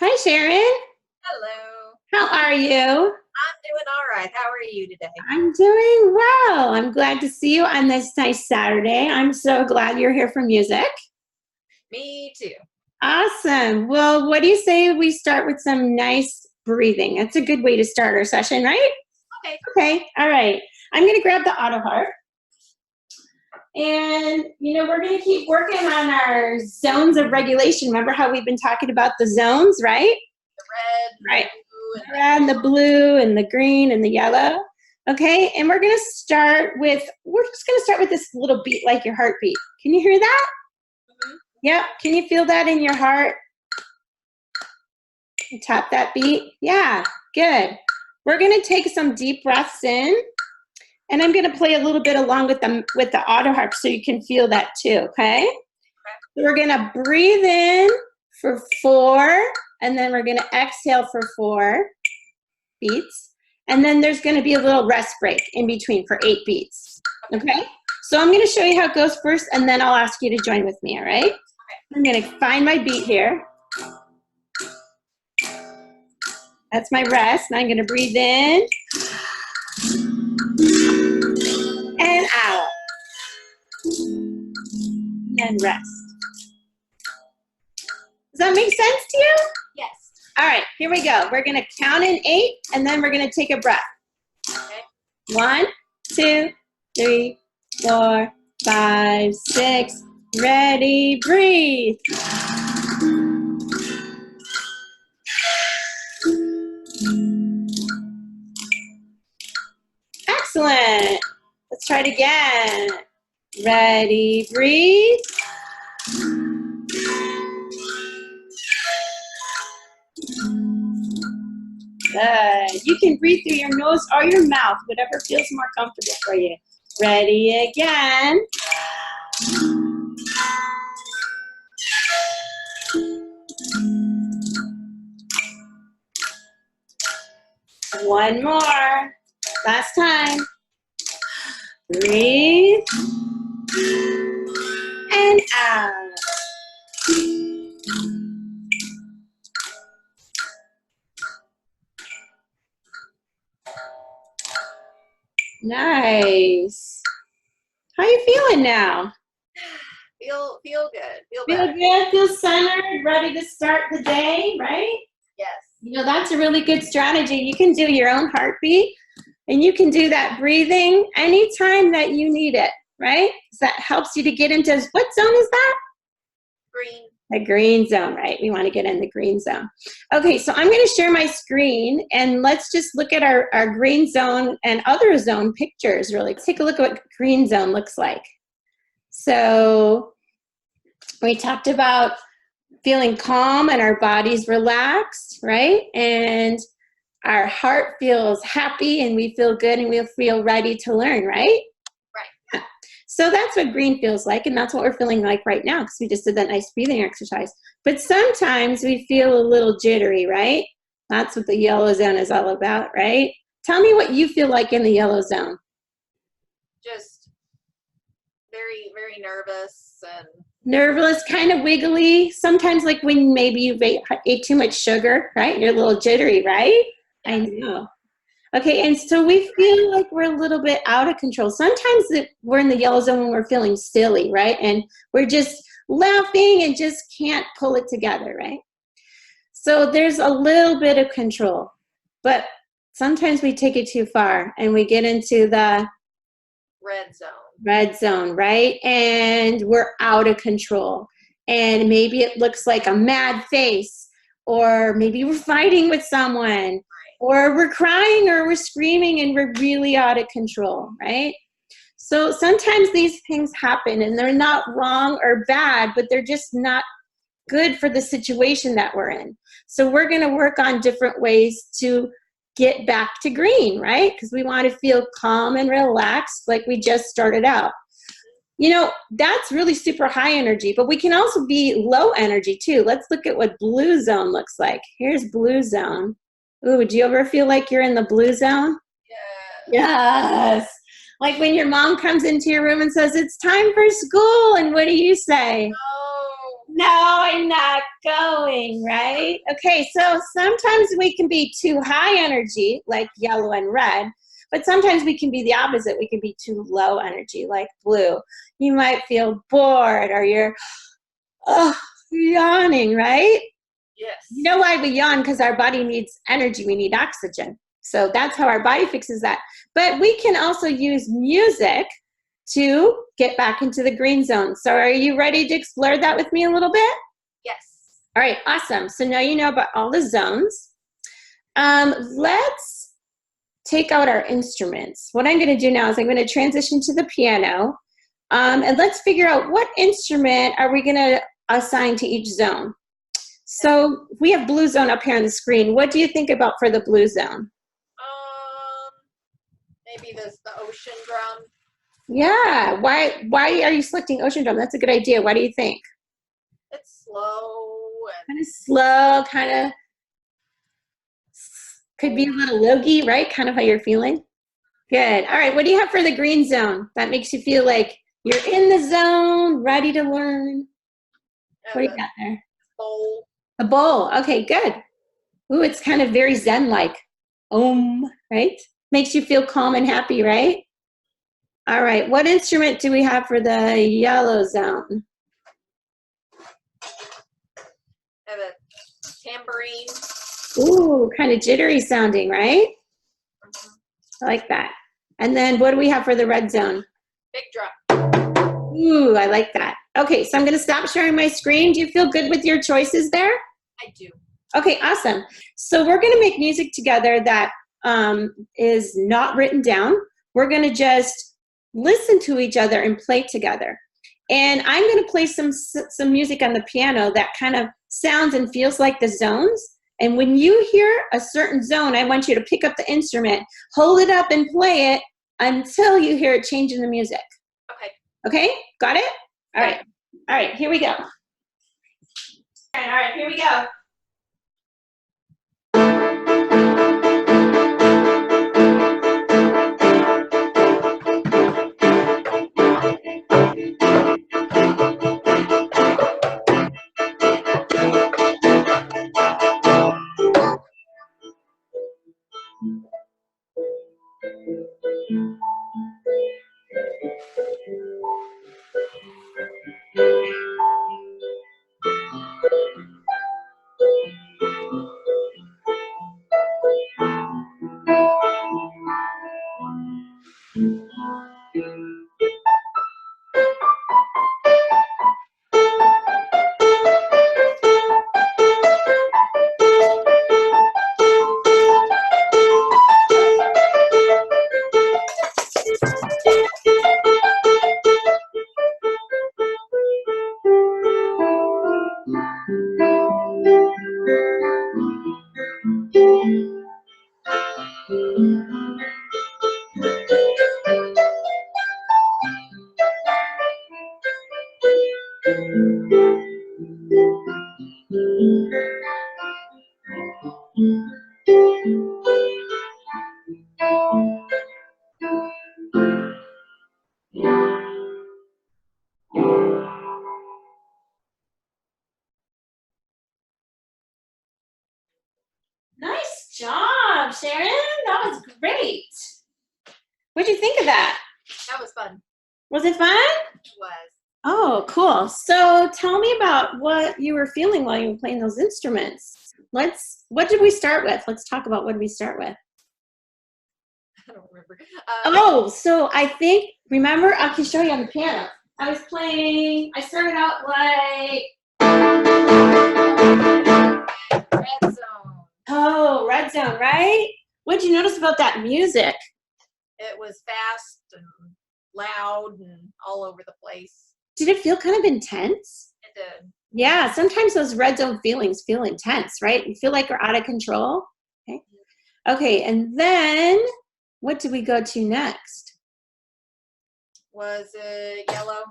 Hi, Sharon. Hello. How are you? I'm doing all right. How are you today? I'm doing well. I'm glad to see you on this nice Saturday. I'm so glad you're here for music. Me too. Awesome. Well, what do you say we start with some nice breathing? That's a good way to start our session, right? Okay. Okay. All right. I'm going to grab the auto harp. And, we're going to keep working on our zones of regulation. Remember how we've been talking about the zones, right? The red, Right. blue, The red and the blue and the green and the yellow. Okay, and we're just gonna start with this little beat like your heartbeat. Can you hear that? mm-hmm. Yep. Can you feel that in your heart? Tap that beat. Yeah, good. We're gonna take some deep breaths in, and I'm gonna play a little bit along with the auto harp so you can feel that too, okay? So we're gonna breathe in for 4, and then we're gonna exhale for 4 beats. And then there's gonna be a little rest break in between for 8 beats, okay? So I'm gonna show you how it goes first, and then I'll ask you to join with me, all right? I'm gonna find my beat here. That's my rest, and I'm gonna breathe in and out, and then rest. Does that make sense to you? Yes. All right, here we go. We're gonna count in 8, and then we're gonna take a breath. Okay. 1, 2, 3, 4, 5, 6. Ready, breathe. Excellent. Let's try it again. Ready, breathe. Good. You can breathe through your nose or your mouth, whatever feels more comfortable for you. Ready again. One more. Last time. Breathe. And out. Nice. How you feeling now? Feel good. Feel Feel better. good, feel centered, ready to start the day, right? Yes. That's a really good strategy. You can do your own heartbeat, and you can do that breathing anytime that you need it, right? So that helps you to get into, what zone is that? Green. The green zone, right? We want to get in the green zone. Okay, so I'm going to share my screen, and let's just look at our green zone and other zone pictures, really. Let's take a look at what green zone looks like. So we talked about feeling calm and our body's relaxed, right? And our heart feels happy and we feel good and we feel ready to learn, right? Right. So that's what green feels like, and that's what we're feeling like right now because we just did that nice breathing exercise. But sometimes we feel a little jittery, right? That's what the yellow zone is all about, right? Tell me what you feel like in the yellow zone. Just very, very nervous and nervous, kind of wiggly. Sometimes like when maybe you ate too much sugar, right? You're a little jittery, right? Yeah. I know. Okay, and so we feel like we're a little bit out of control. Sometimes we're in the yellow zone when we're feeling silly, right? And we're just laughing and just can't pull it together, right? So there's a little bit of control, but sometimes we take it too far and we get into the red zone, right? And we're out of control. And maybe it looks like a mad face, or maybe we're fighting with someone, or we're crying or we're screaming and we're really out of control, right? So sometimes these things happen and they're not wrong or bad, but they're just not good for the situation that we're in. So we're going to work on different ways to get back to green, right? Because we want to feel calm and relaxed like we just started out. That's really super high energy, but we can also be low energy too. Let's look at what blue zone looks like. Here's blue zone. Ooh, do you ever feel like you're in the blue zone? Yes. Like when your mom comes into your room and says, it's time for school, and what do you say? No, I'm not going, right? Okay, so sometimes we can be too high energy, like yellow and red, but sometimes we can be the opposite. We can be too low energy, like blue. You might feel bored or you're yawning, right? Yes. You know why we yawn? Because our body needs energy. We need oxygen. So that's how our body fixes that. But we can also use music to get back into the green zone. So are you ready to explore that with me a little bit? Yes. All right, awesome. So now you know about all the zones. Let's take out our instruments. What I'm going to do now is I'm going to transition to the piano. And let's figure out what instrument are we going to assign to each zone. So we have blue zone up here on the screen. What do you think about for the blue zone? Maybe the ocean drum. Yeah. Why are you selecting ocean drum? That's a good idea. What do you think? It's slow and Kind of slow, kind of could be a little logy, right? Kind of how you're feeling. Good. All right. What do you have for the green zone? That makes you feel like you're in the zone, ready to learn. What do you got there? bowl. A bowl. Okay, good. Ooh, it's kind of very zen-like. Right? Makes you feel calm and happy, right? All right. What instrument do we have for the yellow zone? I have a tambourine. Ooh, kind of jittery sounding, right? I like that. And then what do we have for the red zone? Big drum. Ooh, I like that. Okay, so I'm going to stop sharing my screen. Do you feel good with your choices there? I do. Okay, awesome. So we're going to make music together that is not written down. We're going to just listen to each other and play together. And I'm going to play some music on the piano that kind of sounds and feels like the zones. And when you hear a certain zone, I want you to pick up the instrument, hold it up and play it until you hear it change in the music. Okay. Okay, got it? All right. All right, here we go. All right, here we go. Nice job, Sharon. That was great. What'd you think of that? That was fun. Was it fun? It was. Oh, cool. So tell me about what you were feeling while you were playing those instruments. What did we start with? Let's talk about what did we start with. I don't remember. So I think, remember, I can show you on the piano. I started out like, Red zone. oh, red zone, right? What'd you notice about that music? It was fast and loud and all over the place. Did it feel kind of intense? It did. Yeah, sometimes those red zone feelings feel intense, right? You feel like we're out of control. Okay. Okay, and then what did we go to next? Was it yellow?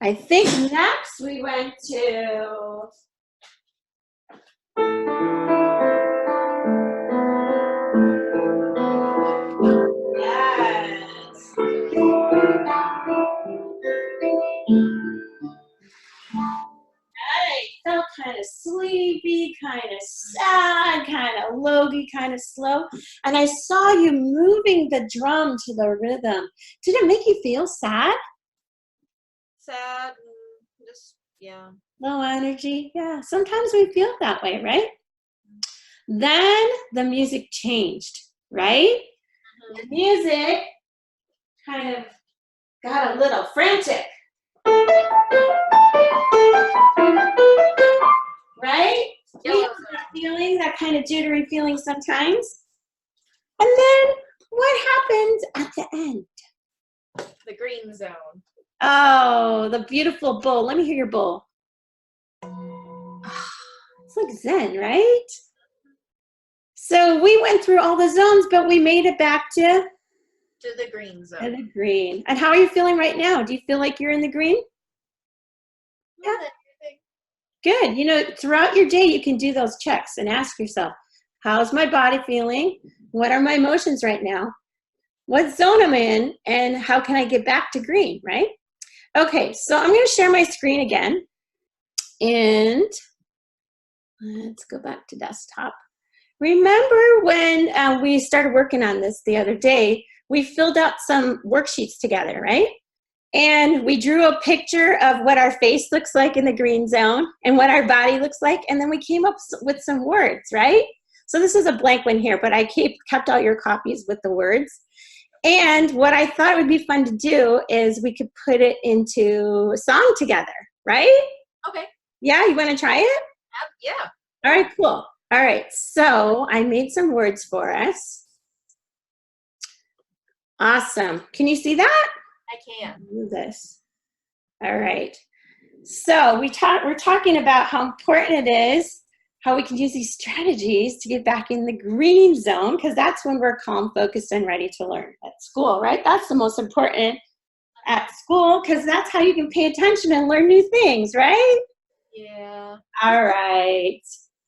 I think next we went to yes. sad, kind of logy, kind of slow. And I saw you moving the drum to the rhythm. Did it make you feel sad? Sad and just, yeah. Low energy? Yeah, sometimes we feel that way, right? Then the music changed, right? The music kind of got a little frantic. Right? We have that feeling, that kind of jittery feeling sometimes. And then what happens at the end? The green zone. Oh, the beautiful bowl. Let me hear your bowl. It's like Zen, right? So we went through all the zones, but we made it back to the green zone. the green. And how are you feeling right now? Do you feel like you're in the green? Yeah. Good. You know, throughout your day, you can do those checks and ask yourself, how's my body feeling? What are my emotions right now? What zone am I in? And how can I get back to green, right? Okay, so I'm going to share my screen again. And let's go back to desktop. Remember when we started working on this the other day, we filled out some worksheets together, right? And we drew a picture of what our face looks like in the green zone and what our body looks like. And then we came up with some words, right? So this is a blank one here, but I kept all your copies with the words. And what I thought would be fun to do is we could put it into a song together, right? Okay. Yeah, you want to try it? Yeah. All right, cool. All right, so I made some words for us. Awesome. Can you see that? I can. Do this. All right. So we're talking about how important it is, how we can use these strategies to get back in the green zone, because that's when we're calm, focused, and ready to learn at school, right? That's the most important at school, because that's how you can pay attention and learn new things, right? Yeah. All right.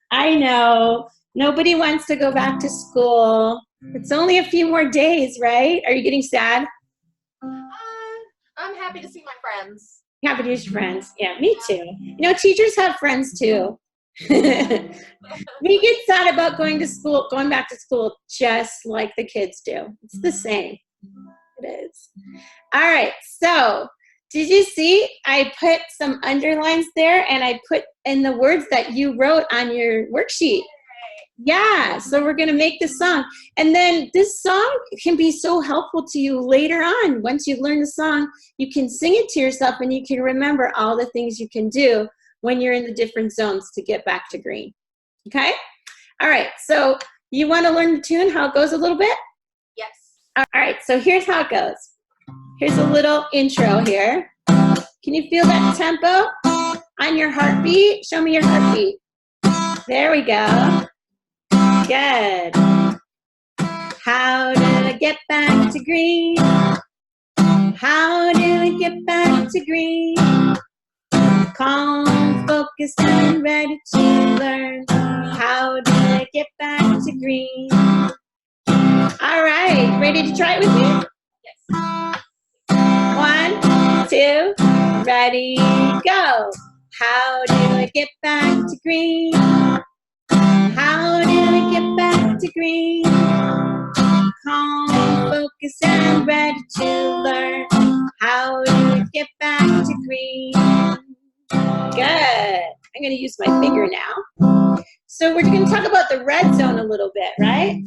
I know. Nobody wants to go back to school. It's only a few more days, right? Are you getting sad? I'm happy to see my friends. Happy to use your friends. Yeah, me too. You know, teachers have friends too. We get sad about going back to school just like the kids do. It's the same. It is. All right, so did you see I put some underlines there and I put in the words that you wrote on your worksheet? Yeah, so we're going to make this song. And then this song can be so helpful to you later on. Once you learn the song, you can sing it to yourself and you can remember all the things you can do when you're in the different zones to get back to green. Okay? All right, so you want to learn the tune, how it goes a little bit? Yes. All right, so here's how it goes. Here's a little intro here. Can you feel that tempo on your heartbeat? Show me your heartbeat. There we go. Good. How do I get back to green? How do I get back to green? Calm, focused, and ready to learn. How do I get back to green? All right, ready to try it with me? Yes. 1, 2, ready, go. How do I get back to green? How do I get back to green? Calm, focused, and ready to learn. How do I get back to green? Good. I'm going to use my finger now. So we're going to talk about the red zone a little bit, right?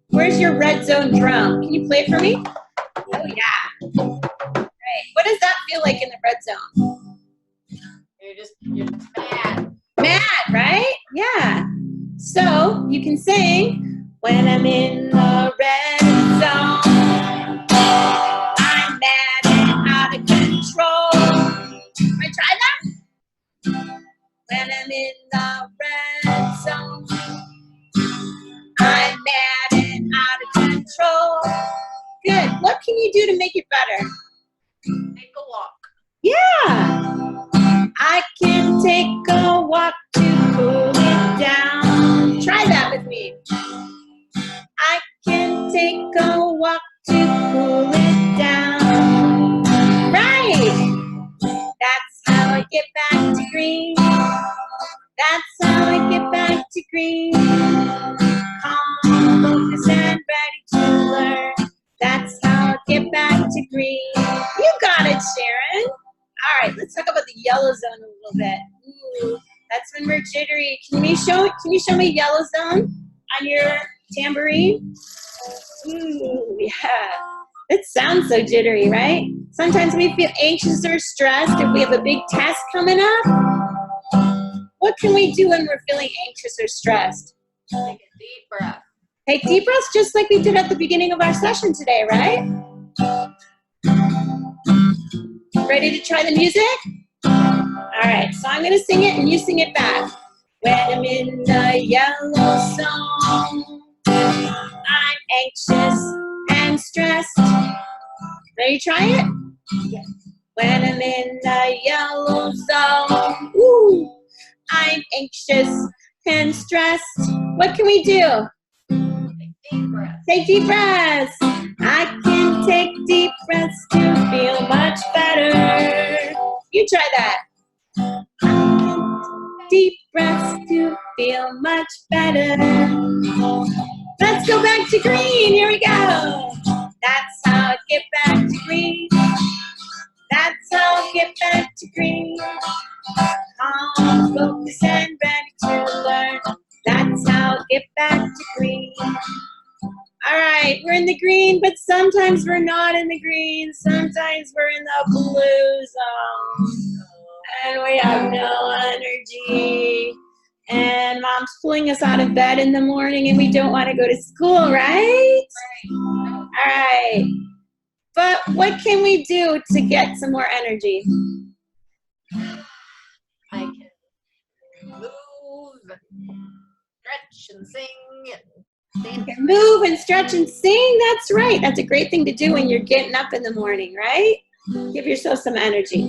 Where's your red zone drum? Can you play it for me? Oh, yeah. Great. What does that feel like in the red zone? You're just mad. Mad, right? Yeah. So you can sing, when I'm in the red zone, I'm mad and out of control. Can I try that? When I'm in the red zone, I'm mad and out of control. Good. What can you do to make it better? Take a walk. Yeah. I can take a walk to cool it down. Try that with me. I can take a walk to cool it down. Right. That's how I get back to green. That's how I get back green. Calm, focused, and ready to learn. That's how I get back to green. You got it, Sharon. All right, let's talk about the yellow zone a little bit. Ooh, that's when we're jittery. Can you show me yellow zone on your tambourine? Ooh, yeah. It sounds so jittery, right? Sometimes we feel anxious or stressed if we have a big test coming up. What can we do when we're feeling anxious or stressed? Take a deep breath. Take deep breaths just like we did at the beginning of our session today, right? Ready to try the music? All right, so I'm going to sing it and you sing it back. When I'm in the yellow zone, I'm anxious and stressed. Ready to try it? Yes. When I'm in the yellow zone, ooh, I'm anxious and stressed. What can we do? Take deep breaths. Take deep breaths. I can take deep breaths to feel much better. You try that. Deep breaths to feel much better. Let's go back to green. Here we go. That's how I get back to green. That's how I get back to green. Calm, focused, and ready to learn. That's how I get back to green. All right, we're in the green, but sometimes we're not in the green. Sometimes we're in the blue zone. And we have no energy. And mom's pulling us out of bed in the morning and we don't want to go to school, right? All right. But what can we do to get some more energy? I can move and stretch and sing and dance. You can move and stretch and sing. That's right. That's a great thing to do when you're getting up in the morning, right? Give yourself some energy.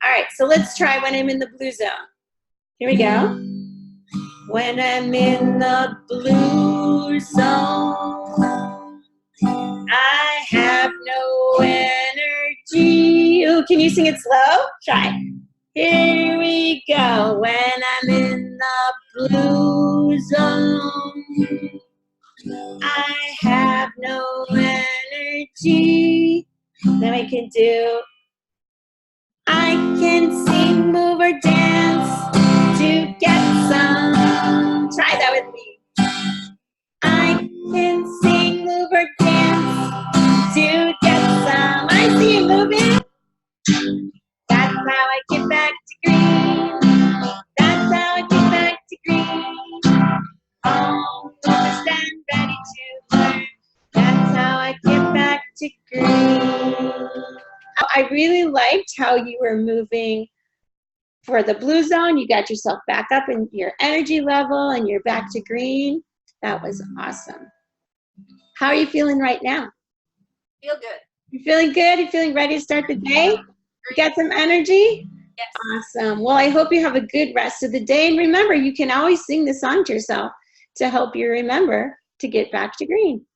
All right, so let's try when I'm in the blue zone. Here we go. When I'm in the blue zone, I have no energy. Ooh, can you sing it slow? Try. Here we go. When I'm in the blue zone, I have no energy. Then we can do, I can sing, move, or dance to get some. Try that with me. I can sing, move, or dance to get some. I see you moving. That's how I get back to green. That's how I get back to green. All focused and ready to learn. That's how I get back to green. I really liked how you were moving for the blue zone. You got yourself back up in your energy level and you're back to green. That was awesome. How are you feeling right now? Feel good. You feeling good? You feeling ready to start the day? You got some energy? Yes. Awesome. Well, I hope you have a good rest of the day. And remember, you can always sing this song to yourself to help you remember to get back to green.